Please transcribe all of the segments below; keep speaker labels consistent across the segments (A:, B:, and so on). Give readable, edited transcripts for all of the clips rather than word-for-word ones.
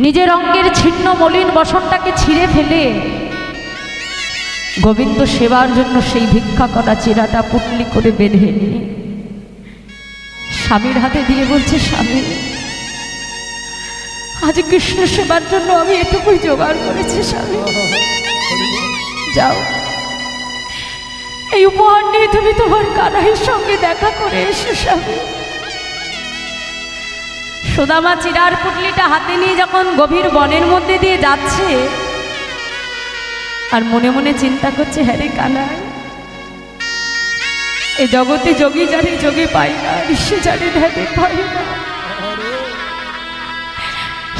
A: নিজের অঙ্গের ছিন্ন মলিন বসনটাকে ছিঁড়ে ফেলে গোবিন্দ সেবার জন্য সেই ভিক্ষা করা চিরাটা পুটলি করে বেঁধে নিয়ে স্বামীর হাতে দিয়ে বলছে, স্বামী, আজ কৃষ্ণ সেবার জন্য আমি এটুকুই জোগাড় করেছি, স্বামী যাও, এই উপহার নিয়ে তুমি তোমার কানাইয়ের সঙ্গে দেখা করে এসো। স্বামী সুদামা চিরার পুটলিটা হাতে নিয়ে যখন গভীর বনের মধ্যে দিয়ে যাচ্ছে আর মনে মনে চিন্তা করছে, হ্যাঁ রে কানাই, এ জগতে যোগী জানে যোগী পাই না, ঋষি জানে ধ্যানে পাই না,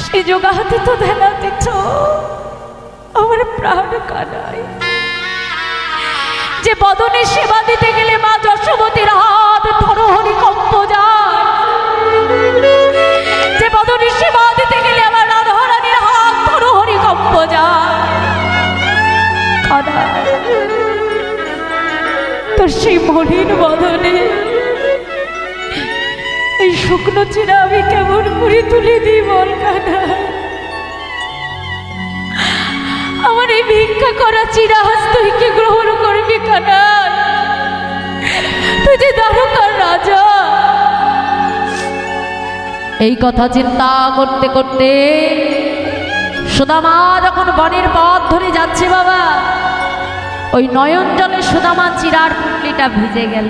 A: সে যোগা হাতে তো ধ্যানা দিচ্ছ আমার প্রাণ কানাই, যে বদনে সেবা দিতে গেলে মা যশোমতীর হাত ধরহরি কম্প যায়, যে বদনে সেবা দিতে গেলে আমার রাধারানীর হাত ধরহরি কম্প যায়, তোর সেই মলিন বদনে এই শুকনো চিরা আমি কেমন করে তুলে দিই বল কানাই, আমার এই ভিক্ষা করা চিরা হাস তুই কি গ্রহণ করবি কানাই, তুই যে দ্বারকার রাজা। এই কথা চিন্তা করতে করতে সুদামা যখন বনের পথ ধরে যাচ্ছে বাবা, ওই নয়ন জলে সুদামা চিরার পুটলিটা ভিজে গেল।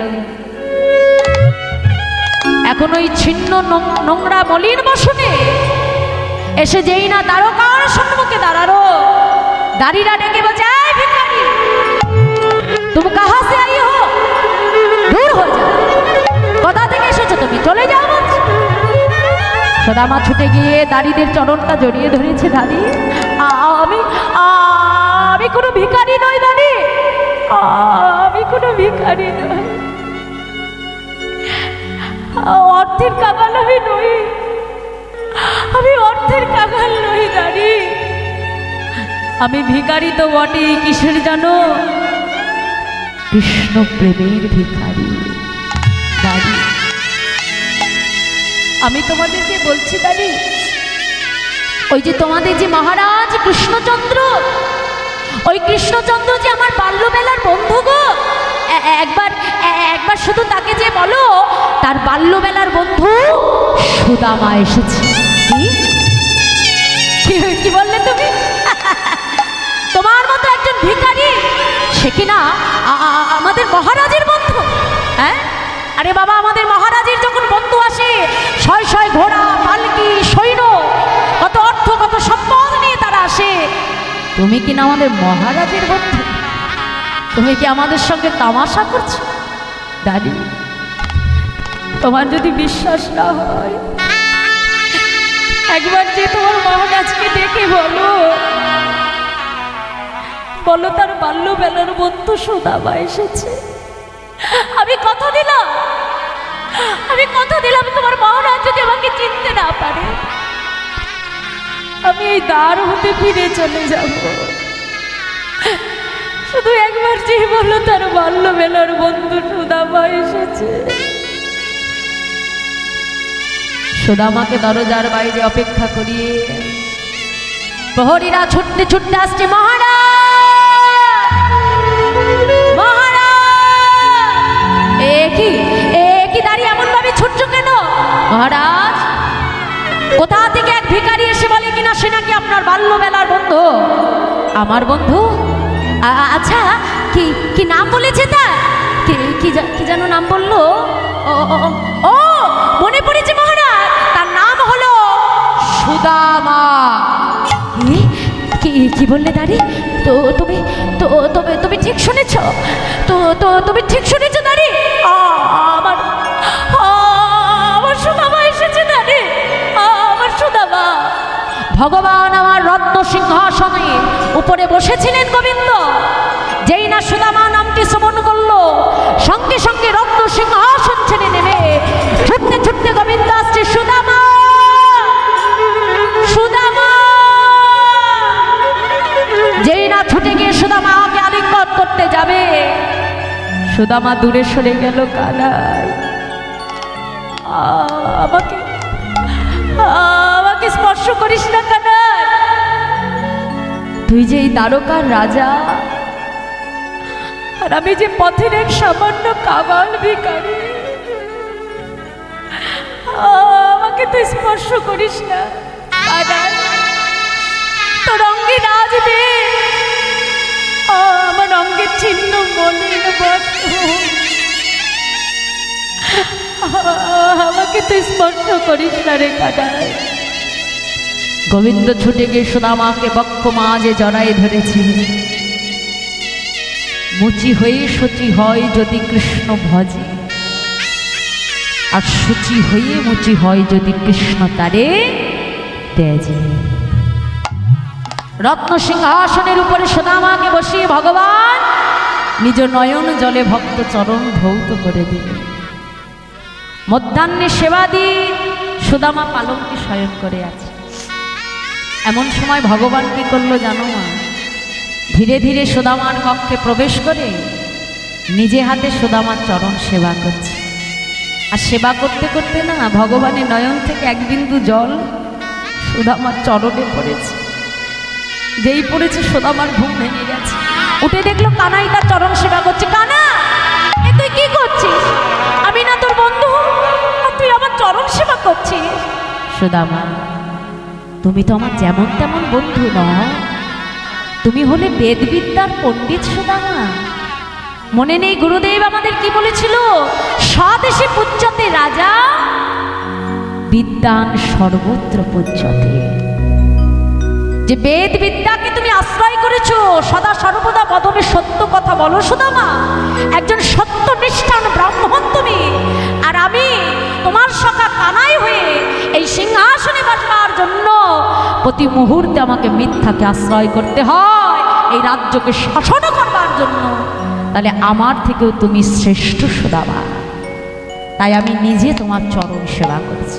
A: এখন ওই ছিন্ন নোংরা মলিন বসনে এসে যেই না দ্বারকার সম্মুখে দাঁড়ালো, দাঁড়িরা ডেকে বলছে, এই ভিখারি, তুমি কাহা সে আই হো, দূর হয়ে যাও, কোথা থেকে এসেছো তুমি, চলে যাও বলছে। সুদামা ছুটে গিয়ে দাঁড়িদের চরণটা জড়িয়ে ধরেছে, দাঁড়ি আমি কোনো ভিখারি নই, দাঁড়ি আমি কোনো ভিখারি নই, অর্থের কাঙাল আমি নই, আমি অর্থের কাঙাল নই দাঁড়ি, আমি ভিখারি তো বটে, কিসের জানো, কৃষ্ণ প্রেমের ভিখারি দাঁড়ি। আমি তোমাদেরকে বলছি দাঁড়ি, ওই যে তোমাদের যে মহারাজ কৃষ্ণচন্দ্র, ওই কৃষ্ণচন্দ্র যে আমার বাল্যবেলার বন্ধু গো, একবার শুধু তাকে যে বলো তার বাল্যবেলার বন্ধু সুদামা এসেছে। কি বললে তুমি? তোমার মতো একজন ভিখারি সে কিনা আমাদের মহারাজের বন্ধু? হ্যাঁ, আরে বাবা, আমাদের মহারাজের যখন বন্ধু আসে শয় শয় ঘোড়া, পালকি, সৈন্য, কত অর্থ, কত সম্পদ নিয়ে তারা আসে, তুমি কিনা আমাদের মহারাজের বন্ধু, তুমি কি আমাদের সঙ্গে তামাশা করছো? দাদি, তোমার যদি বিশ্বাস না হয় একবার যে তোমার মহারাজকে ডেকে বলো, বলো তার বাল্যবেলার বন্ধু সুদামা এসেছে। আমি কথা দিলাম তোমার মহারাজ যদি আমাকে চিনতে না পারে, আমি এই দ্বার হতে ফিরে চলে যাব। শুধু একবার যে বলো তার বাল্যবেলার বন্ধু সুদামা এসেছে। সুদামাকে দরজার বাইরে অপেক্ষা করিয়ে প্রহরীরা ছুটতে ছুটতে আসছে, কি দাঁড়িয়ে এমন ভাবে ছুটছো কেন? মহারাজ, কোথা থেকে এক ভিখারি এসে বলে কিনা সে নাকি আপনার বাল্যবেলার বন্ধু। আমার বন্ধু? আচ্ছা, কি নাম বলেছে তার? কি যেন নাম বললো? ও মনে পড়েছে মহারাজ, তার নাম হলো সুদামা। কি বললে দাঁড়ি? তুমি ঠিক শুনেছ? তুমি ঠিক শুনেছ দাঁড়ি? আমার সুদামা এসেছে দাঁড়ি, আমার সুদামা। ভগবান আমার রত্ন সিংহাসনে উপরে বসেছিলেন গোবিন্দ, যেই না সুদামা নামটি শ্রবণ করলো, সঙ্গে সঙ্গে রত্ন সিংহাসন ছেড়ে নেমে ছুটতে ছুটতে গোবিন্দ আসছে, সুদামা, সুদামা। যেই না ছুটে গিয়ে সুদামাকে আলিঙ্গন করতে যাবে, সুদামা দূরে সরে গেল। কানাই, আমাকে স্পর্শ করিস না কানাই। তুই যে এই দ্বারকার রাজা, আর আমি যে পথের এক সামান্য কাবাল ভিখারি, আমাকে তুই স্পর্শ করিস না। তোর অঙ্গে নাচবে, আমার অঙ্গে ছিন্ন মলিন বস্ত্র, আমাকে তুই স্পর্শ করিস না রে কাদায়। গোবিন্দ ছুটে গিয়ে সুদামাকে বক্ষ মাঝে জড়াই ধরেছে। মুচি হয়ে সচি হয় যদি কৃষ্ণ ভজে, আর সূচি হয়ে মুচি হয় যদি কৃষ্ণ তারে তেজে। রত্ন সিংহাসনের উপরে সুদামাকে বসিয়ে ভগবান নিজ নয়ন জলে ভক্ত চরণ ধৌত করে দিলেন। মধ্যাহ্নে সেবা দিয়ে সুদামা পালঙ্কে শয়ন করে আছে। এমন সময় ভগবান কি করলো জানো মা? ধীরে ধীরে সুদামার কক্ষে প্রবেশ করে নিজে হাতে সুদামার চরণ সেবা করছে। আর সেবা করতে করতে না ভগবানের নয়ন থেকে এক বিন্দু জল সুদামার চরণে পড়েছে। যেই পড়েছে সুদামার ঘুম ভেঙে গেছে। উঠে দেখলো কানাই তার চরণ সেবা করছে। কানা, এ তুই কি করছিস? আমি না তোর বন্ধু, আর তুই আমার চরণ সেবা করছিস? সুদামা, তুমি তো আমার যেমন তেমন বন্ধু নও, তুমি হলে বেদবিদ্যার পণ্ডিত সুদামা। মনে নেই গুরুদেব আমাদের কি বলেছিল? স্বদেশে পূজ্যতে রাজা, বিদ্যান সর্বত্র পূজ্যতে। যে বেদ বিদ্যাকে তুমি আশ্রয় করেছো, সদা সর্বদা বদনে সত্য কথা বলো সুদামা। একজন সত্যনিষ্ঠান ব্রাহ্মণ তুমি, আর আমি তোমার সখা কানাই হয়ে এই সিংহাসনে বসবার জন্য প্রতি মুহূর্তে আমাকে মিথ্যাকে আশ্রয় করতে হয় এই রাজ্যকে শাসন করবার জন্য। তাহলে আমার থেকেও তুমি শ্রেষ্ঠ সুদামা, তাই আমি নিজে তোমার চরণ সেবা করছি।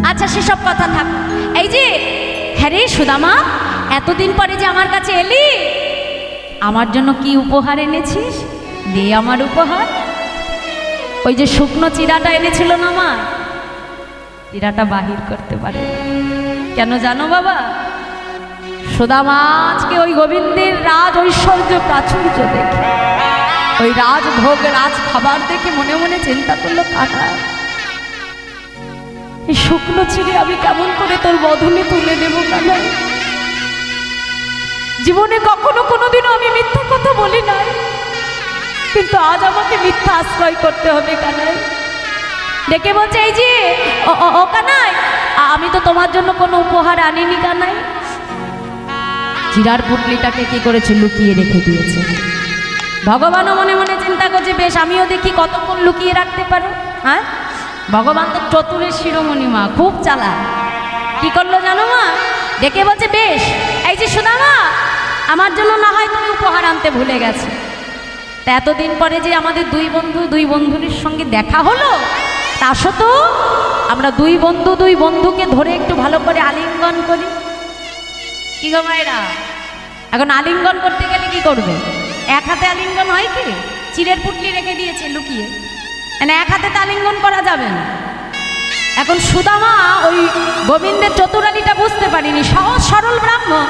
A: আচ্ছা সেসব কথা থাক। এই যে হ্যাঁ রে সুদামা, এতদিন পরে যে আমার কাছে এলি, আমার জন্য কি উপহার এনেছিস? দে আমার উপহার। ওই যে শুকনো চিরাটা এনেছিল না মা, চিরাটা বাহির করতে পারে। কেন জানো বাবা? সুদামা আজকে ওই গোবিন্দের রাজ ঐশ্বর্য প্রাচুর্য দেখে, ওই রাজভোগ রাজ খাবার দেখে মনে মনে চিন্তা করলো, কাকা এই শুকনো চিড়ে আমি কেমন করে তোর বদলে তুলে দেব কানাই? জীবনে কখনো কোনোদিনও আমি মিথ্যা কথা বলি নাই, কিন্তু আজ আমাকে মিথ্যা আশ্রয় করতে হবে কানাই। ডেকে বলছে, এই যে ও কানাই, আমি তো তোমার জন্য কোনো উপহার আনিনি কানাই। চিরার পুটলিটাকে কি করেছে? লুকিয়ে রেখে দিয়েছে। ভগবানও মনে মনে চিন্তা করছে, বেশ আমিও দেখি কতক্ষণ লুকিয়ে রাখতে পারো। হ্যাঁ, ভগবান তো চতুরের শিরোমণি মা, খুব চালাক। কি করলো জানো মা? ডেকে বলছে, বেশ এই যে সুদামা, আমার জন্য না হয় তুমি উপহার আনতে ভুলে গেছে, তা এতদিন পরে যে আমাদের দুই বন্ধুর সঙ্গে দেখা হলো, তা আসো তো আমরা দুই বন্ধুকে ধরে একটু ভালো করে আলিঙ্গন করি। কি গো মায়েরা, এখন আলিঙ্গন করতে গেলে কি করবে? এক হাতে আলিঙ্গন হয় কি? চিরের পুটলি রেখে দিয়েছে লুকিয়ে, মানে এক হাতে আলিঙ্গন করা যাবে না। এখন সুদামা ওই গোবিন্দের চতুরালিটা বুঝতে পারিনি, সহজ সরল ব্রাহ্মণ,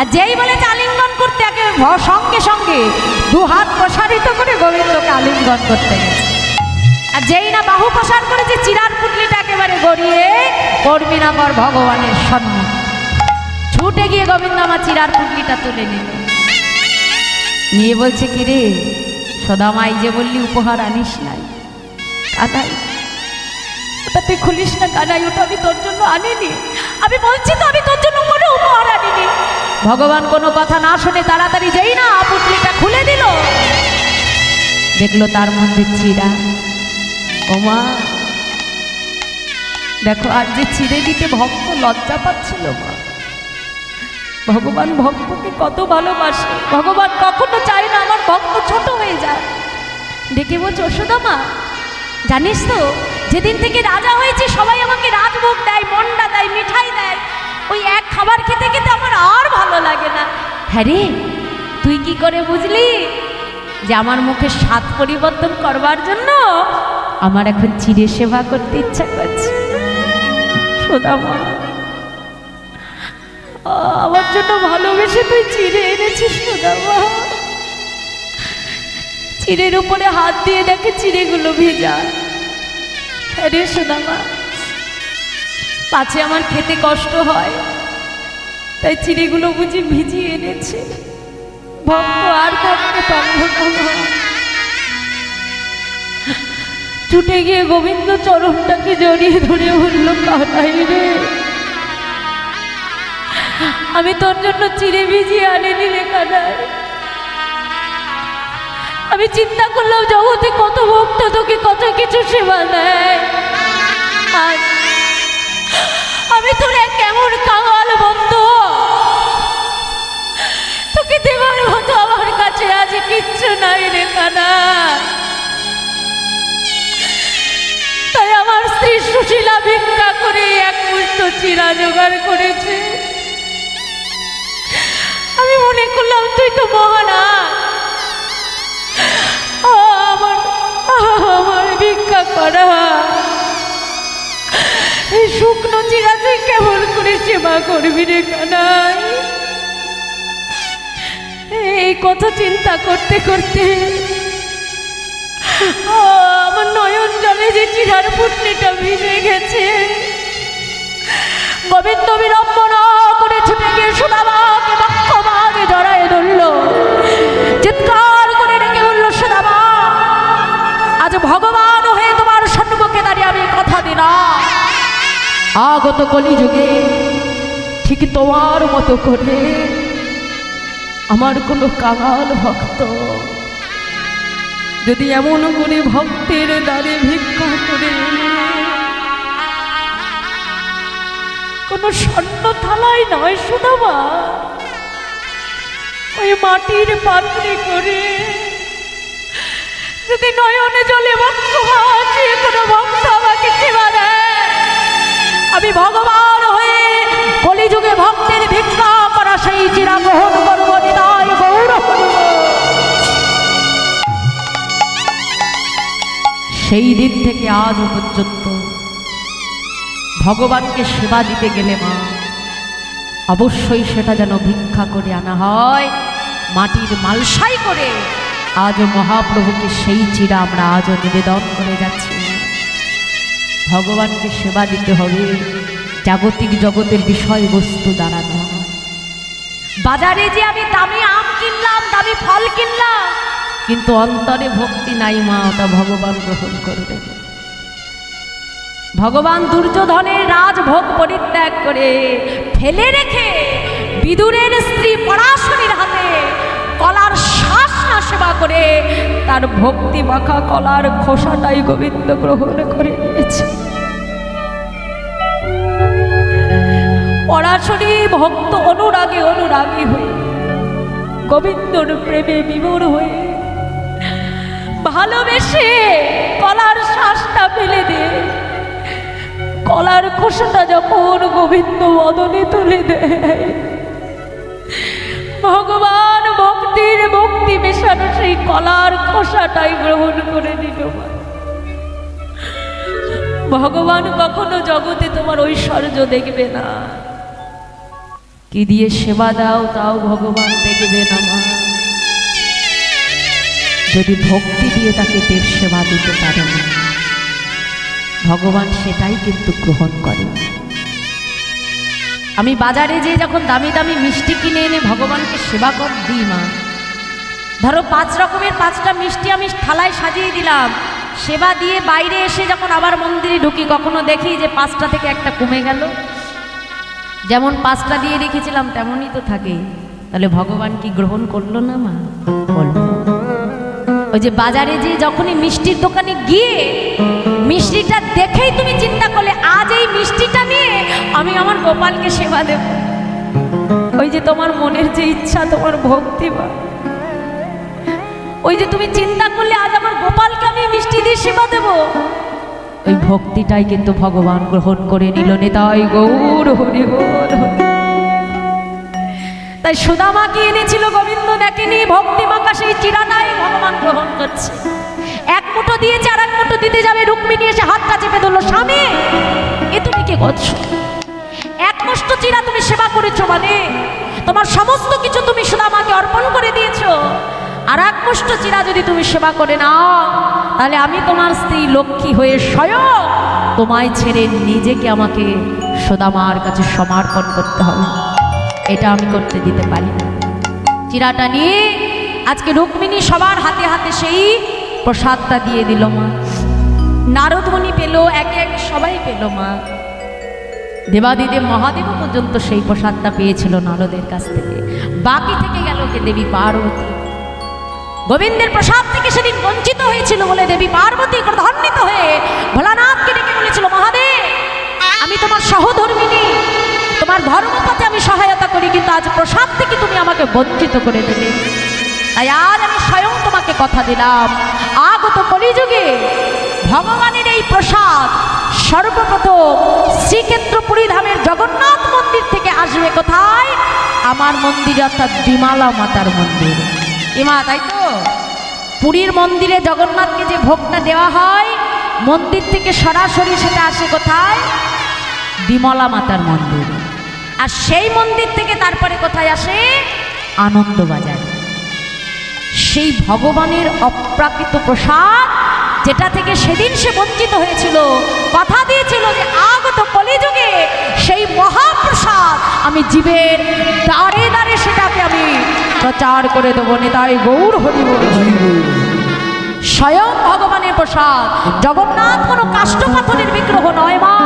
A: আর যেই বলে আলিঙ্গন করতে, সঙ্গে সঙ্গে দু হাত প্রসারিত করে গোবিন্দকে আলিঙ্গন করতে গেছে। আর যেই না বাহু প্রসার করেছে, চিরার পুটলিটা একেবারে গড়িয়ে কর্মীনাগর ভগবানের সম্মুখ ছুটে গিয়ে গোবিন্দ আমার চিরার পুটলিটা তুলে নিল, নিয়ে বলছে, কিরে সুদামা, এই যে বললি উপহার আনিস নাই, কানাই ওটা তুই খুলিস না কানাই, ওটা আমি তোর জন্য আনিনি। আমি বলছি তো আমি তোর জন্য কোনো উপহার আনিনি। ভগবান কোনো কথা না শুনে তাড়াতাড়ি যেই না পুটলিটা খুলে দিল, দেখলো তার মধ্যে চিরা। ওমা দেখো, আর যে চিড়ে দিতে ভক্ত লজ্জা পাচ্ছিল মা। ভগবান ভক্তকে কত ভালোবাসে, ভগবান কখনো চায় না আমার ভক্ত ছোট হয়ে যায়। ডেকে বলছে, সুদামা জানিস তো, যেদিন থেকে রাজা হয়েছে সবাই আমাকে রাজভোগ দেয়, মন্ডা দেয়, মিঠাই দেয়, ওই এক খাবার খেতে খেতে আমার আর ভালো লাগে না। হ্যাঁ রে, তুই কি করে বুঝলি যে আমার মুখে স্বাদ পরিবর্তন করবার জন্য আমার এখন চিড়ে সেবা করতে ইচ্ছা করছে? সুদামা আমার জন্য ভালোবেসে তুই চিড়ে এনেছিস সুদামা। চিড়ের উপরে হাত দিয়ে দেখে চিড়েগুলো ভেজা। আরে সুদামা, পাছে আমার খেতে কষ্ট হয় তাই চিড়েগুলো বুঝি ভিজিয়ে এনেছে। ভক্ত আর করতে পারবো না। ছুটে গিয়ে গোবিন্দ চরণটাকে জড়িয়ে ধরে বলল, কানাই রে, আমি তোর জন্য চিড়ে ভিজিয়ে আনিনি রে কানাই। আমি চিন্তা করলাম জগতে কত ভক্ত তোকে কত কিছু সেবা দেয়, আর আমি তোর এক কেমন কাঙাল বন্ধু, তোকে দেবার মতো আমার কাছে আজ কিচ্ছু নাই রে কানাই। তাই আমার স্ত্রী সুশীলা ভিক্ষা করে এক মুষ্ট চিড়া জোগাড় করেছে। আমি মনে করলাম তুই তো মহারাজ, আমার ভিক্ষা করা এই শুকনো চিড়া তুই কেমন করে সেবা করবি রে কানাই। এই কথা চিন্তা করতে করতে আমার নয়ন জলে যে চিড়ার পুটলিটা ভিজে গেছে। গোবিন্দ বিড়ম্বনা করে ছুটে গিয়ে সুদামাকে বক্ষমাগে জড়ায় ধরল, চিৎকার করে ডেকে বলল, সুদামা, আজ ভগবান হয়ে তোমার সম্মুখে দাঁড়িয়ে আমি কথা দিলাম, আগত কলিযুগে ঠিক তোমার মতো করে আমার কোনো কাঙাল ভক্ত যদি এমন করে ভক্তের দ্বারে ভিক্ষা করে কোনো স্বর্ণ থালায় নয় সুদামা, ওই মাটির পাত্রে করে যদি নয়নে জলে ভক্ত আছে কোনো ভক্ত আমাকে সেবা দেয়, আমি ভগবান হয়ে কলিযুগে ভক্তের ভিক্ষা করা সেই চিরা গ্রহণ করব। নিতাই গৌর। সেই দিন থেকে আজ পর্যন্ত ভগবানকে সেবা দিতে গেলে মা অবশ্যই সেটা যেন ভিক্ষা করে আনা হয়, মাটির মালসাই করে। আজ মহাপ্রভুকে সেই চিরা আমরা আজও নিবেদন করে যাচ্ছি। ভগবানকে সেবা দিতে হবে, জাগতিক জগতের বিষয়বস্তু দ্বারা নয়। বাজারে যে আমি দামি আম কিনলাম, দামি ফল কিনলাম, কিন্তু অন্তরে ভক্তি নাই মা, ওটা ভগবান গ্রহণ করবে। ভগবান দুর্যোধনের রাজভোগ পরিত্যাগ করে ফেলে রেখে বিদুরের স্ত্রী পরাশরীর হাতে কলার শ্বাস না সেবা করে তার ভক্তি মাখা কলার খোসাটাই গোবিন্দ গ্রহণ করে নিয়েছে। পরাশরী ভক্ত অনুরাগে অনুরাগী হয়ে গোবিন্দর প্রেমে বিভোর হয়ে ভালোবেসে কলার শ্বাসটা ফেলে দিয়ে কলার খোসাটা যখন গোবিন্দ বদনে তুলে দেয়, ভগবান ভক্তির ভক্তি মেশানো সেই কলার খোসাটাই গ্রহণ করে নিল। ভগবান কখনো জগতে তোমার ঐশ্বর্য দেখবে না, কি দিয়ে সেবা দাও তাও ভগবান দেখবে না মা, যদি ভক্তি দিয়ে তাকে দেব সেবা দিতে পারো না, ভগবান সেটাই কিন্তু গ্রহণ করে। আমি বাজারে যেয়ে যখন দামি দামি মিষ্টি কিনে এনে ভগবানকে সেবা কর দিই মা, ধরো 5 রকমের 5টা মিষ্টি আমি থালায় সাজিয়ে দিলাম, সেবা দিয়ে বাইরে এসে যখন আবার মন্দিরে ঢুকি কখনো দেখি যে 5টা থেকে একটা কমে গেল, যেমন 5টা দিয়ে রেখেছিলাম তেমনই তো থাকে, তাহলে ভগবান কি গ্রহণ করলো না মা? বলল। ওই যে বাজারে যে যখনই মিষ্টির দোকানে গিয়ে মিষ্টিটা দেখেই তুমি চিন্তা করলে আজ এই মিষ্টিটা নিয়ে আমি আমার গোপালকে সেবা দেব, ওই যে তোমার মনের যে ইচ্ছা, তোমার ভক্তি, বা ওই যে তুমি চিন্তা করলে আজ আমার গোপালকে আমি মিষ্টি দিয়ে সেবা দেব, ওই ভক্তিটাই কিন্তু ভগবান গ্রহণ করে নিল। নিতাই গৌর হরি বল। তাই সুদামাকে এনেছিল গোবিন্দ দেখেনি, ভক্তি মাখা সেই চিরাটাই ভগবান গ্রহণ করছে। এক মুঠো দিয়েছে, আর এক মুঠো দিতে যাবে, রুক্মিণী এসে হাতটা চেপে ধরলো, স্বামী এ তুমি কে করছো? এক মুষ্ট চিরা তুমি সেবা করেছো মানে তোমার সমস্ত কিছু তুমি সুদামাকে অর্পণ করে দিয়েছো, আর এক মুষ্ট চিরা যদি তুমি সেবা করে নাও তাহলে আমি তোমার স্ত্রী লক্ষ্মী হয়ে স্বয়ং তোমায় ছেড়ে নিজেকে আমাকে সুদামার কাছে সমর্পণ করতে হবে। এটা আমি করতে দিতে পারি না। চিরাটা নিয়ে আজকে রুক্মিণী সবার হাতে হাতে সেই প্রসাদটা দিয়ে দিল মা। নারদমণি পেল, একে একে সবাই পেল মা। দেবাদিদেব মহাদেব পর্যন্ত সেই প্রসাদটা পেয়েছিল নারদের কাছ থেকে। বাকি থেকে গেল কে? দেবী পার্বতী। গোবিন্দের প্রসাদ থেকে সেদিন বঞ্চিত হয়েছিল বলে দেবী পার্বতী ক্রধান্বিত হয়ে ভোলানাথকে ডেকে বলেছিল, মহাদেব আমি তোমার সহধর্মিনী, তোমার ধর্মপথে আমি সহায়তা করি, কিন্তু আজ প্রসাদ থেকে তুমি আমাকে বঞ্চিত করে দিলে। তাই আজ আমি স্বয়ং তোমাকে কথা দিলাম, আগত কলিযুগে ভগবানের এই প্রসাদ সর্বপ্রথম শ্রীক্ষেত্রপুরী ধামের জগন্নাথ মন্দির থেকে আসবে কোথায়? আমার মন্দির, অর্থাৎ বিমলা মাতার মন্দির। ইমা, তাই তো? পুরীর মন্দিরে জগন্নাথকে যে ভোগটা দেওয়া হয় মন্দির থেকে সরাসরি সেটা আসে কোথায়? বিমলা মাতার মন্দির। আর সেই মন্দির থেকে তারপরে কোথায় আসে? আনন্দবাজার। সেই ভগবানের অপ্রাকৃত প্রসাদ, যেটা থেকে সেদিন সে বঞ্চিত হয়েছিল, কথা দিয়েছিল যে আগত কলিযুগে সেই মহাপ্রসাদ আমি জীবের দ্বারে দ্বারে সেটাকে আমি প্রচার করে দেবো। নিতাই গৌর হরি বল। স্বয়ং ভগবানের প্রসাদ। জগন্নাথ কোনো কাষ্ঠ পাথরের বিগ্রহ নয় মা।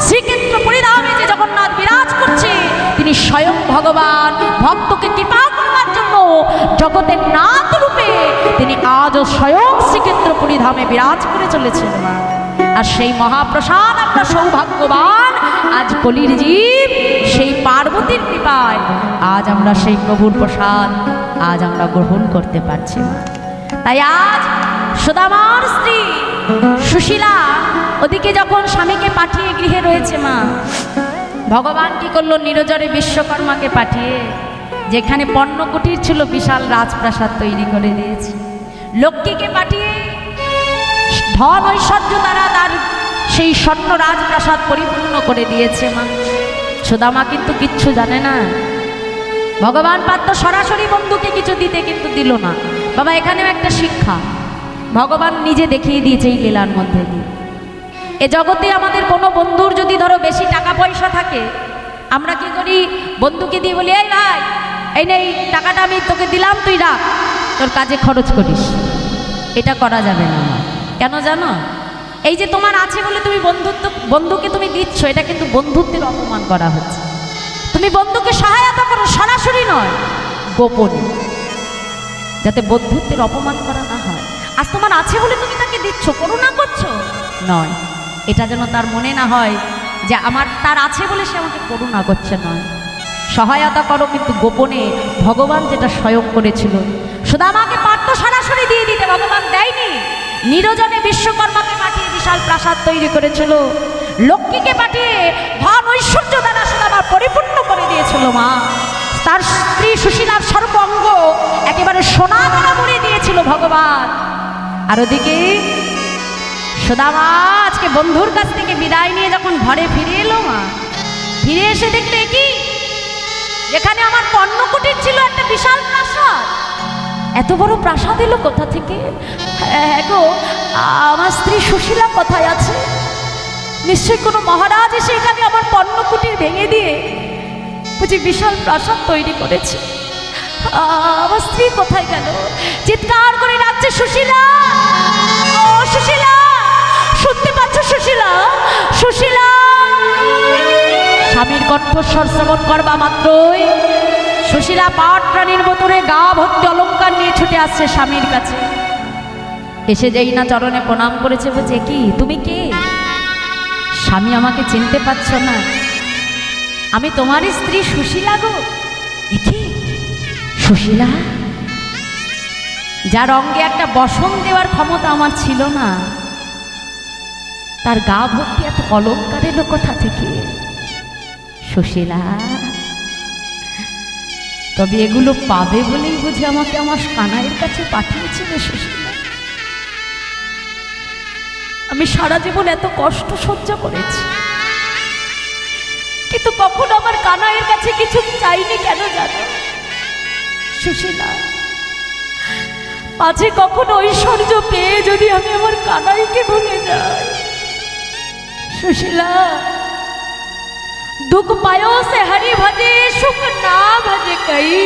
A: শ্রীক্ষেত্রপুরী ধামে যে জগন্নাথ বিরাজ করছে তিনি স্বয়ং ভগবান। ভক্তকে কৃপা করবার জন্য জগতের নাথ রূপে তিনি আজও স্বয়ং শ্রীক্ষেত্রপুরী ধামে বিরাজ করে চলেছেন মা। আর সেই মহাপ্রসাদ আমরা সৌভাগ্যবান, আজ কলির জীব সেই পার্বতীর কৃপায় আজ আমরা সেই প্রভুর প্রসাদ আজ আমরা গ্রহণ করতে পারছি মা। তাই আজ সুদামার স্ত্রী সুশীলা ওদিকে যখন স্বামীকে পাঠিয়ে গৃহে রয়েছে মা, ভগবান কি করলো? নিরজরে বিশ্বকর্মাকে পাঠিয়ে যেখানে পণ্যকুটির ছিল বিশাল রাজপ্রাসাদ তৈরি করে দিয়েছে। লক্ষ্মীকে পাঠিয়ে ধন ঐশ্বর্য দ্বারা তার সেই স্বর্ণ রাজপ্রাসাদ পরিপূর্ণ করে দিয়েছে মা। সুদামা কিন্তু কিচ্ছু জানে না। ভগবান পাত্র সরাসরি বন্ধুকে কিছু দিতে, কিন্তু দিল না। বাবা, এখানেও একটা শিক্ষা ভগবান নিজে দেখিয়ে দিয়েছে এই লীলার মধ্যে দিয়ে। এ জগতে আমাদের কোনো বন্ধুর যদি ধরো বেশি টাকা পয়সা থাকে, আমরা কি করি? বন্ধুকে দিয়ে বলি, এই ভাই এই নেই টাকাটা আমি তোকে দিলাম, তুই রাখ, তোর কাজে খরচ করিস। এটা করা যাবে না মা। কেন জানো? এই যে তোমার আছে বলে তুমি বন্ধুকে তুমি দিচ্ছ, এটা কিন্তু বন্ধুত্বের অপমান করা হচ্ছে। তুমি বন্ধুকে সহায়তা করো, সরাসরি নয়, গোপনে, যাতে বন্ধুত্বের অপমান করা না হয়। আজ তোমার আছে বলে তুমি তাকে দিচ্ছ, করুণা করছো নয়। এটা যেন তার মনে না হয় যে আমার তার আছে বলে সে আমাকে করুণা করছে, নয়। সহায়তা করো, কিন্তু গোপনে। ভগবান যেটা স্বয়ং করেছিল, সুদামাকে পারত সরাসরি দিয়ে দিতে, ভগবান দেয়নি। নিরজনে বিশ্বকর্মাকে পাঠিয়ে বিশাল প্রাসাদ তৈরি করেছিল। লক্ষ্মীকে পাঠিয়ে ধন ঐশ্বর্য দ্বারা সুদামা পরিপূর্ণ করে দিয়েছিল মা। তার স্ত্রী সুশীলার সর্বাঙ্গ একেবারে সোনা দ্বারা ভরে দিয়েছিল ভগবান। আর ওদিকে সুদামা আজকে বন্ধুর কাছ থেকে বিদায় নিয়ে যখন ঘরে ফিরে এলো মা, ফিরে এসে দেখলে কি, যেখানে আমার পণ্যকুটির ছিল একটা বিশাল প্রাসাদ, এত বড় প্রাসাদ এলো কোথা থেকে? গো, আমার স্ত্রী সুশীলা কোথায় আছে? নিশ্চয়ই কোনো মহারাজ এসে এখানে আমার পণ্যকুটির ভেঙে দিয়ে বুঝি বিশাল প্রাসাদ তৈরি করেছে। আমার স্ত্রী কোথায় গেল? চিৎকার করে ডাকছে, সুশীলা, ও সুশীলা, শুনতে পাচ্ছ সুশীলা? সুশীলা! স্বামীর কণ্ঠস্বর শ্রবণ করবা মাত্রই সুশীলা পাটরানীর মতরে গা ভর্তি অলঙ্কার নিয়ে ছুটে আসছে স্বামীর কাছে। এসে যেই না চরণে প্রণাম করেছে, বলছে, কি তুমি কে? স্বামী, আমাকে চিনতে পারছ না? আমি তোমারই স্ত্রী সুশীলা গো। কি সুশীলা? যার অঙ্গে একটা বসন দেওয়ার ক্ষমতা আমার ছিল না, তার গা ভর্তি এত অলঙ্কার এলো কোথা থেকে? সুশীলা, তবে এগুলো পাবে বলেই বুঝে আমাকে আমার কানাইয়ের কাছে পাঠিয়েছিল সুশীলা। আমি সারা জীবন এত কষ্ট সহ্য করেছি, কিন্তু কখনো আমার কানাইয়ের কাছে কিছু চাইনি কেন জানো সুশীলা? মাঝে কখনো ঐশ্বর্য পেয়ে যদি আমি আমার কানাইকে ভুলে যাই सुशीला दुख पायो से हरि भजे सुख ना भजे कई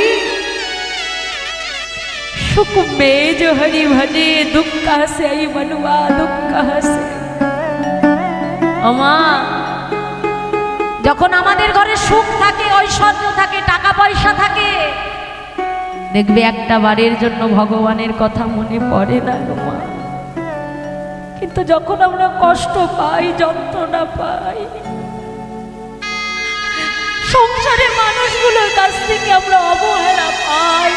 A: सुख में जो हरि भजे दुख कहाँ से आई मनुआ दुख कहाँ से अमा যখন আমাদের ঘরে সুখ থাকে ঐশ্বর্য থাকে টাকা পয়সা থাকে দেখবে একটা বারের জন্য ভগবানের কথা মনে পড়ে না গো মা। কিন্তু যখন আমরা কষ্ট পাই যন্ত্রণা পাই সংসারের মানুষগুলোর কাছ থেকে আমরা অবহেলা পাই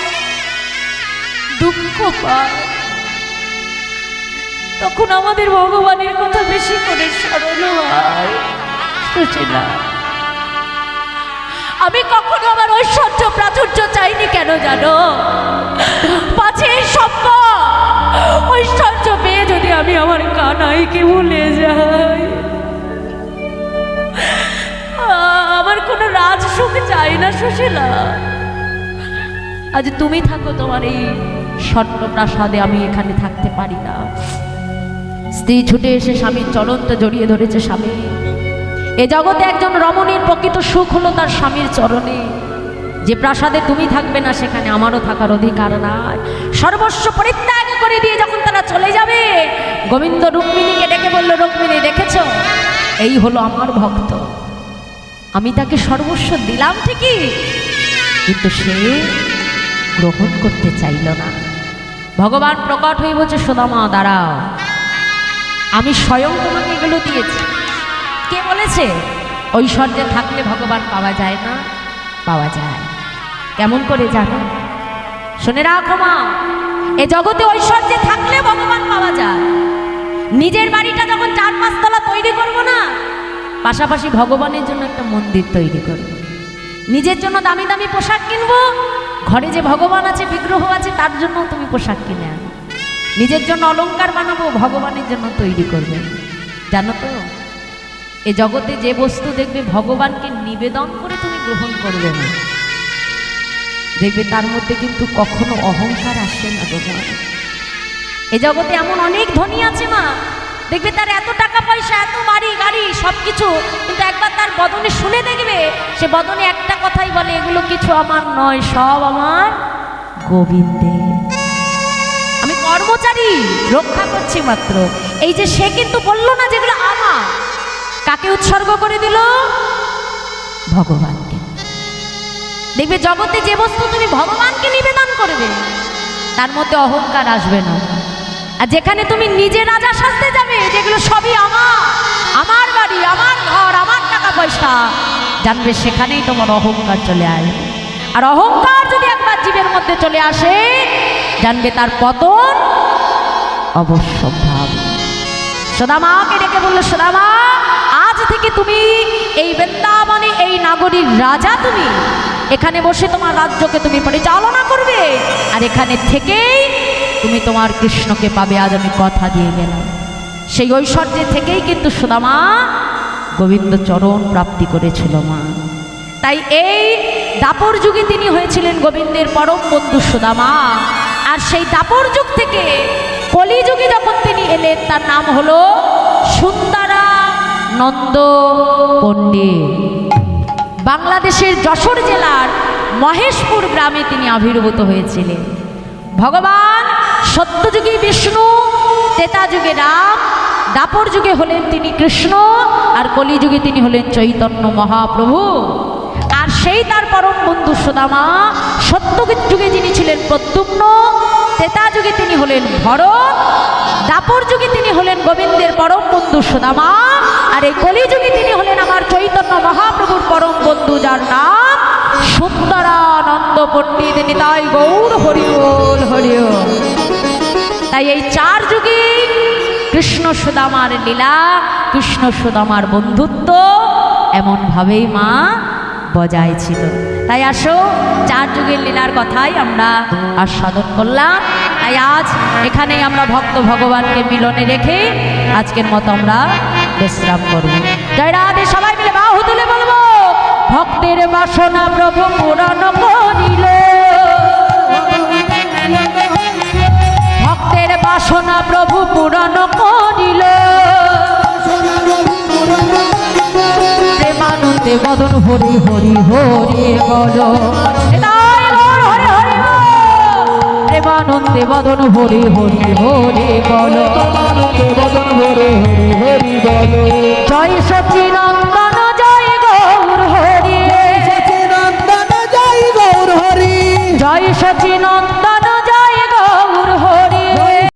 A: দুঃখ পাই তখন আমাদের ভগবানের কথা বেশি করে স্মরণ হয়। সুশীলা আমি কখনো আমার ঐশ্বর্য প্রাচুর্য চাইনি কেন জানো? পাছে সম্ভব ঐশ্বর্য পেয়ে যদি আমি আমার কানাইকে ভুলে যাই আমার কোনো রাজসুখ চাই না। সুশীলা আজ তুমি থাকো তোমার এই স্বর্ণ প্রাসাদে, আমি এখানে থাকতে পারি না। স্ত্রী ছুটে এসে স্বামীর চরণ জড়িয়ে ধরেছে। স্বামী এ জগতে একজন রমণীর প্রকৃত সুখ হলো তার স্বামীর চরণে। যে প্রাসাদে তুমি থাকবে না সেখানে আমারও থাকার অধিকার নাই। সর্বস্ব পরিত্যাগ করে দিয়ে যখন তারা চলে যাবে গোবিন্দ রুক্মিণীকে ডেকে বলল, রুক্মিণী দেখেছ এই হলো আমার ভক্ত, আমি তাকে সর্বস্ব দিলাম ঠিকই কিন্তু সে গ্রহণ করতে চাইল না। ভগবান প্রকট হয়ে বলছে, সুদামা দাঁড়াও, আমি স্বয়ং তোমাকে এগুলো দিয়েছি। কে বলেছে ঐশ্বর্যে থাকলে ভগবান পাওয়া যায় না? পাওয়া যায়। কেমন করে জানো? শুনে রাখো মা, এ জগতে ঐশ্বর্যে থাকলে ভগবান পাওয়া যায়। নিজের বাড়িটা যখন 4-5 তলা তৈরি করব না, পাশাপাশি ভগবানের জন্য একটা মন্দির তৈরি করব। নিজের জন্য দামি দামি পোশাক কিনবো, ঘরে যে ভগবান আছে বিগ্রহ আছে তার জন্য তুমি পোশাক কিনে আনো। নিজের জন্য অলংকার বানাবো, ভগবানের জন্য তৈরি করবে। জানো তো এ জগতে যে বস্তু দেখবে ভগবানকে নিবেদন করে তুমি গ্রহণ করবে না, দেখবে তার মধ্যে কিন্তু কখনো অহংকার আসে না। ভগবান এ জগতে এমন অনেক ধনী আছে মা, দেখবে তার এত টাকা পয়সা, এত বাড়ি গাড়ি সবকিছু, কিন্তু একবার তার বদনে শুনে দেখবে সে বদনে একটা কথাই বলে, এগুলো কিছু আমার নয়, সব আমার গোবিন্দের। আমি কর্মচারী, রক্ষা করছি মাত্র। এই যে সে কিন্তু বললো না যেগুলো আমার, কাকে উৎসর্গ করে দিল? ভগবানকে। দেখবে জগতে যে বস্তু তুমি ভগবানকে নিবেদন করবে তার মধ্যে অহংকার আসবে না। আর যেখানে তুমি নিজে রাজা সাজতে যাবে, যেগুলো সবই আমার, আমার বাড়ি, আমার ঘর, আমার টাকা পয়সা, জানবে সেখানেই তোমার অহংকার চলে আসবে। আর অহংকার যদি একবার জীবের মধ্যে চলে আসে জানবে তার পতন অবশ্যম্ভাবী। সুদামাকে ডেকে বললো, সুদামা আজ থেকে তুমি এই বৃন্দাবনে এই নাগরীর রাজা, তুমি এখানে বসে তোমার রাজ্যকে তুমি পরিচালনা করবে, আর এখানে থেকেই তুমি তোমার কৃষ্ণকে পাবে। আজ আমি কথা দিয়ে গেলাম। সেই ঐশ্বর্যে থেকেই কিন্তু সুদামা গোবিন্দ চরণ প্রাপ্তি করেছিল মা। তাই এই দাপর যুগে তিনি হয়েছিলেন গোবিন্দের পরম বন্ধু সুদামা। আর সেই দাপর যুগ থেকে কলিযুগে যখন তিনি এলেন তার নাম হলো সুন্দরানন্দ পণ্ডিত। বাংলাদেশের যশোর জেলার মহেশপুর গ্রামে তিনি আবির্ভূত হয়েছিলেন। ভগবান সত্যযুগে বিষ্ণু, ত্রেতা যুগে রাম, দাপর যুগে হলেন তিনি কৃষ্ণ, আর কলিযুগে তিনি হলেন চৈতন্য মহাপ্রভু। আর সেই তার পরম বন্ধু সুদামা সত্যযুগে যিনি ছিলেন প্রদ্যুম্ন, ত্রেতা যুগে তিনি হলেন ভরত, দাপর যুগে তিনি হলেন গোবিন্দের পরম বন্ধু সুদামা, আর এই কলিযুগে তিনি হলেন আমার চৈতন্য মহাপ্রভুর পরম বন্ধু, যার নাম সুন্দরানন্দ পণ্ডিত। নিতাই গৌর হরিবোল হরিবোল। তাই এই 4 যুগে কৃষ্ণ সুদামার লীলা, কৃষ্ণ সুদামার বন্ধুত্ব এমনভাবেই মা বজায় ছিল। তাই আসো 4 যুগের লীলার কথাই আমরা আস্বাদন করলাম। তাই আজ এখানেই আমরা ভক্ত ভগবানকে মিলনে রেখে আজকের মতো আমরা বিশ্রাম করব। জয় রাধে। সবাই মিলে বাহু তুলে বলবো। ভক্তের বাসনা প্রভু পূরণ করিল, ভক্তের বাসনা প্রভু পূরণ করিল। প্রেমানন্দে বদন হরি হরি হরি বল, প্রেমানন্দে বদন হরি হরি হরি বল,
B: বদন হরি হরি হরি বল।
A: জয় সচিদানন্দ